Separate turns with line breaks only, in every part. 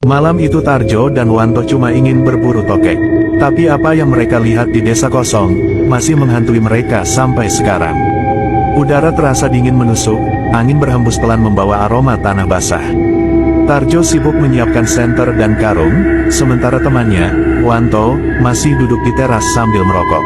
Malam itu Tarjo dan Wanto cuma ingin berburu tokek. Tapi apa yang mereka lihat di desa kosong, masih menghantui mereka sampai sekarang. Udara terasa dingin menusuk, angin berhembus pelan membawa aroma tanah basah. Tarjo sibuk menyiapkan senter dan karung, sementara temannya, Wanto, masih duduk di teras sambil merokok.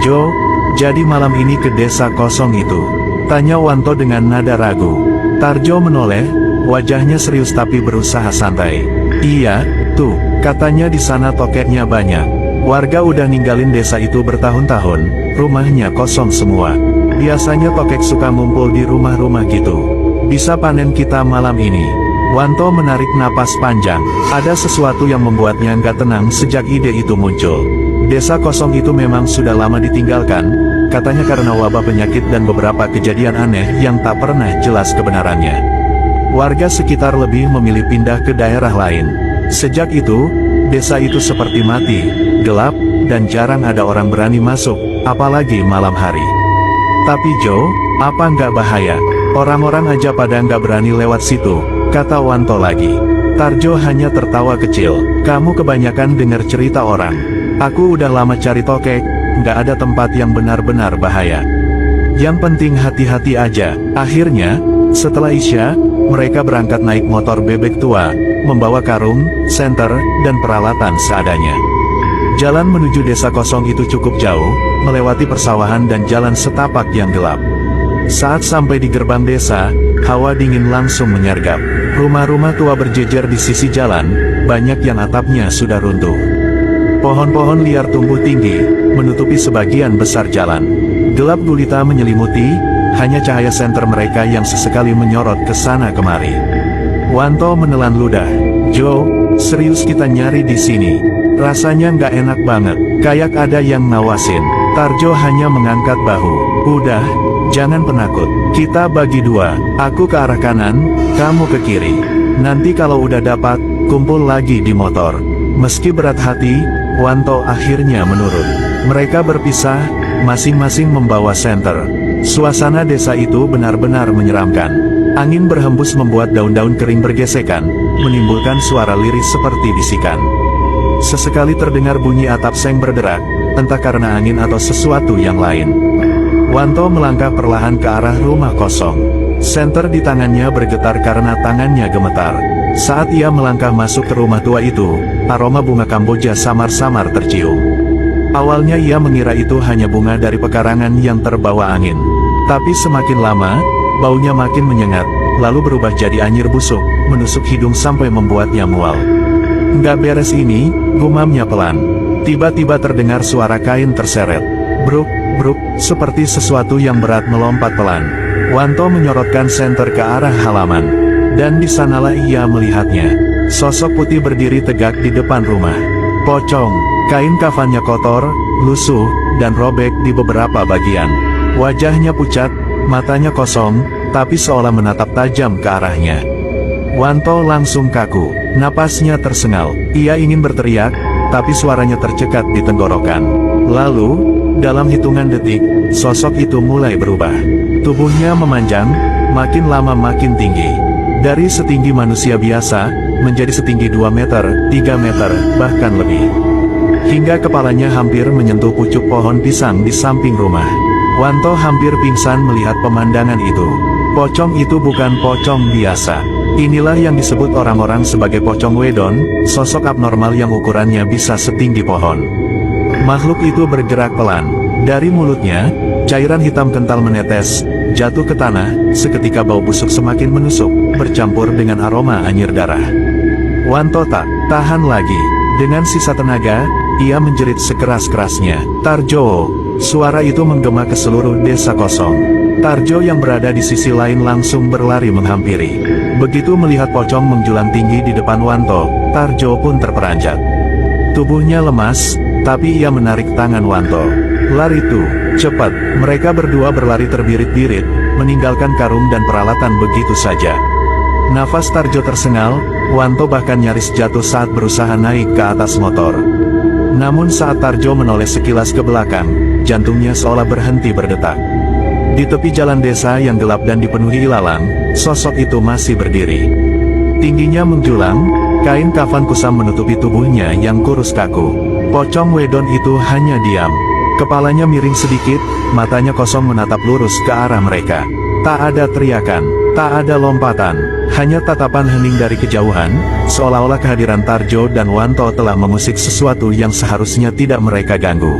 "Jo, jadi malam ini ke desa kosong itu?" tanya Wanto dengan nada ragu. Tarjo menoleh, wajahnya serius tapi berusaha santai. "Iya, tuh, katanya di sana tokeknya banyak. Warga udah ninggalin desa itu bertahun-tahun, rumahnya kosong semua. Biasanya tokek suka ngumpul di rumah-rumah gitu. Bisa panen kita malam ini." Wanto menarik napas panjang. Ada sesuatu yang membuatnya nggak tenang sejak ide itu muncul. Desa kosong itu memang sudah lama ditinggalkan, katanya karena wabah penyakit dan beberapa kejadian aneh yang tak pernah jelas kebenarannya. Warga sekitar lebih memilih pindah ke daerah lain. Sejak itu, desa itu seperti mati, gelap, dan jarang ada orang berani masuk, apalagi malam hari. "Tapi Jo, apa nggak bahaya? Orang-orang aja pada nggak berani lewat situ," kata Wanto lagi. Tarjo hanya tertawa kecil. "Kamu kebanyakan dengar cerita orang. Aku udah lama cari tokek, nggak ada tempat yang benar-benar bahaya. Yang penting hati-hati aja." Akhirnya, setelah Isya, mereka berangkat naik motor bebek tua, membawa karung, senter, dan peralatan seadanya. Jalan menuju desa kosong itu cukup jauh, melewati persawahan dan jalan setapak yang gelap. Saat sampai di gerbang desa, hawa dingin langsung menyergap. Rumah-rumah tua berjejer di sisi jalan, banyak yang atapnya sudah runtuh. Pohon-pohon liar tumbuh tinggi, menutupi sebagian besar jalan. Gelap gulita menyelimuti, hanya cahaya senter mereka yang sesekali menyorot ke sana kemari. Wanto menelan ludah. "Jo, serius kita nyari di sini? Rasanya nggak enak banget, kayak ada yang ngawasin." Tarjo hanya mengangkat bahu. "Udah, jangan penakut. Kita bagi dua, aku ke arah kanan, kamu ke kiri. Nanti kalau udah dapat, kumpul lagi di motor." Meski berat hati, Wanto akhirnya menurut. Mereka berpisah, masing-masing membawa senter. Suasana desa itu benar-benar menyeramkan. Angin berhembus membuat daun-daun kering bergesekan, menimbulkan suara lirih seperti bisikan. Sesekali terdengar bunyi atap seng berderak, entah karena angin atau sesuatu yang lain. Wanto melangkah perlahan ke arah rumah kosong. Senter di tangannya bergetar karena tangannya gemetar. Saat ia melangkah masuk ke rumah tua itu, aroma bunga Kamboja samar-samar tercium. Awalnya ia mengira itu hanya bunga dari pekarangan yang terbawa angin. Tapi semakin lama, baunya makin menyengat, lalu berubah jadi anyir busuk, menusuk hidung sampai membuatnya mual. "Nggak beres ini," gumamnya pelan. Tiba-tiba terdengar suara kain terseret. Bruk, bruk, seperti sesuatu yang berat melompat pelan. Wanto menyorotkan senter ke arah halaman. Dan di sanalah ia melihatnya. Sosok putih berdiri tegak di depan rumah. Pocong, kain kafannya kotor, lusuh, dan robek di beberapa bagian. Wajahnya pucat, matanya kosong, tapi seolah menatap tajam ke arahnya. Wanto langsung kaku, napasnya tersengal. Ia ingin berteriak, tapi suaranya tercekat di tenggorokan. Lalu, dalam hitungan detik, sosok itu mulai berubah. Tubuhnya memanjang, makin lama makin tinggi. Dari setinggi manusia biasa, menjadi setinggi 2 meter, 3 meter, bahkan lebih. Hingga kepalanya hampir menyentuh pucuk pohon pisang di samping rumah. Wanto hampir pingsan melihat pemandangan itu. Pocong itu bukan pocong biasa. Inilah yang disebut orang-orang sebagai pocong wedon, sosok abnormal yang ukurannya bisa setinggi pohon. Makhluk itu bergerak pelan. Dari mulutnya, cairan hitam kental menetes, jatuh ke tanah, seketika bau busuk semakin menusuk, bercampur dengan aroma anyir darah. Wanto tak tahan lagi. Dengan sisa tenaga, ia menjerit sekeras-kerasnya. "Tarjo!" Suara itu menggema ke seluruh desa kosong. Tarjo yang berada di sisi lain langsung berlari menghampiri. Begitu melihat pocong menjulang tinggi di depan Wanto, Tarjo pun terperanjat. Tubuhnya lemas, tapi ia menarik tangan Wanto. "Lari tuh, cepat!" Mereka berdua berlari terbirit-birit, meninggalkan karung dan peralatan begitu saja. Nafas Tarjo tersengal, Wanto bahkan nyaris jatuh saat berusaha naik ke atas motor. Namun saat Tarjo menoleh sekilas ke belakang, jantungnya seolah berhenti berdetak. Di tepi jalan desa yang gelap dan dipenuhi ilalang, sosok itu masih berdiri. Tingginya menjulang, Kain kafan kusam menutupi tubuhnya yang kurus kaku. Pocong wedon itu hanya diam. Kepalanya miring sedikit, matanya kosong menatap lurus ke arah mereka. Tak ada teriakan, tak ada lompatan, hanya tatapan hening dari kejauhan, seolah-olah kehadiran Tarjo dan Wanto telah mengusik sesuatu yang seharusnya tidak mereka ganggu.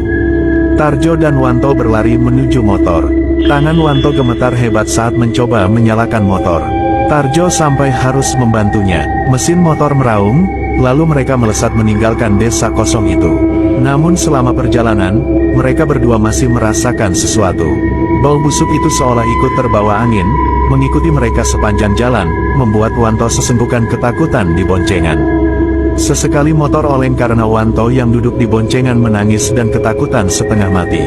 Tarjo dan Wanto berlari menuju motor. Tangan Wanto gemetar hebat saat mencoba menyalakan motor. Tarjo sampai harus membantunya. Mesin motor meraung, lalu mereka melesat meninggalkan desa kosong itu. Namun selama perjalanan, mereka berdua masih merasakan sesuatu. Bau busuk itu seolah ikut terbawa angin, mengikuti mereka sepanjang jalan, membuat Wanto sesenggukan ketakutan di boncengan. Sesekali motor oleng karena Wanto yang duduk di boncengan menangis dan ketakutan setengah mati.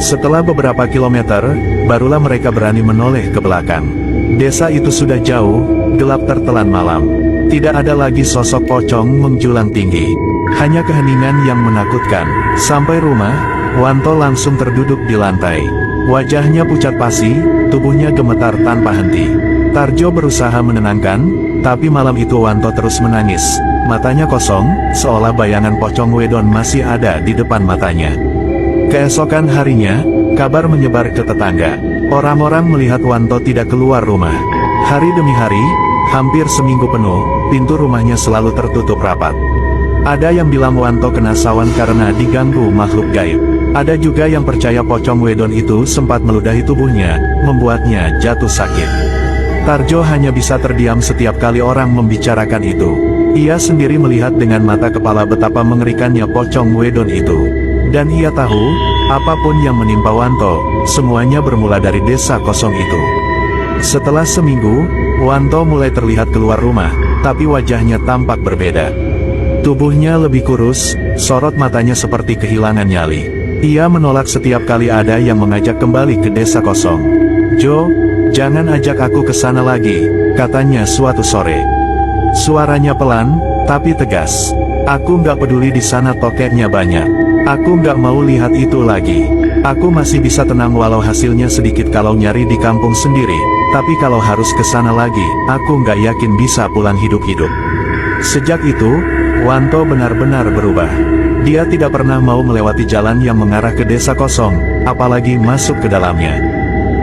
Setelah beberapa kilometer, barulah mereka berani menoleh ke belakang. Desa itu sudah jauh, gelap tertelan malam. Tidak ada lagi sosok pocong menjulang tinggi. Hanya keheningan yang menakutkan. Sampai rumah, Wanto langsung terduduk di lantai. Wajahnya pucat pasi, tubuhnya gemetar tanpa henti. Tarjo berusaha menenangkan, tapi malam itu Wanto terus menangis. Matanya kosong, seolah bayangan pocong wedon masih ada di depan matanya. Keesokan harinya, kabar menyebar ke tetangga. Orang-orang melihat Wanto tidak keluar rumah. Hari demi hari, hampir seminggu penuh, pintu rumahnya selalu tertutup rapat. Ada yang bilang Wanto kena sawan karena diganggu makhluk gaib. Ada juga yang percaya pocong wedon itu sempat meludahi tubuhnya, membuatnya jatuh sakit. Tarjo hanya bisa terdiam setiap kali orang membicarakan itu. Ia sendiri melihat dengan mata kepala betapa mengerikannya pocong wedon itu. Dan ia tahu, apapun yang menimpa Wanto, semuanya bermula dari desa kosong itu. Setelah seminggu, Wanto mulai terlihat keluar rumah, tapi wajahnya tampak berbeda. Tubuhnya lebih kurus, sorot matanya seperti kehilangan nyali. Ia menolak setiap kali ada yang mengajak kembali ke desa kosong. "Jo, jangan ajak aku ke sana lagi," katanya suatu sore. Suaranya pelan, tapi tegas. "Aku nggak peduli di sana tokeknya banyak. Aku nggak mau lihat itu lagi. Aku masih bisa tenang walau hasilnya sedikit kalau nyari di kampung sendiri. Tapi kalau harus ke sana lagi, aku nggak yakin bisa pulang hidup-hidup." Sejak itu, Wanto benar-benar berubah. Dia tidak pernah mau melewati jalan yang mengarah ke desa kosong, apalagi masuk ke dalamnya.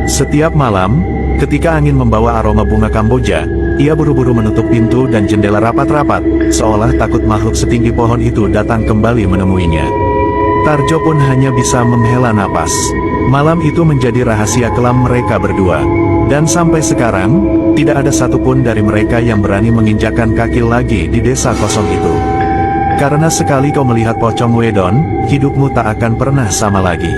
Setiap malam, ketika angin membawa aroma bunga Kamboja, ia buru-buru menutup pintu dan jendela rapat-rapat, seolah takut makhluk setinggi pohon itu datang kembali menemuinya. Tarjo pun hanya bisa menghela napas. Malam itu menjadi rahasia kelam mereka berdua. Dan sampai sekarang, tidak ada satupun dari mereka yang berani menginjakkan kaki lagi di desa kosong itu. Karena sekali kau melihat pocong wedon, hidupmu tak akan pernah sama lagi.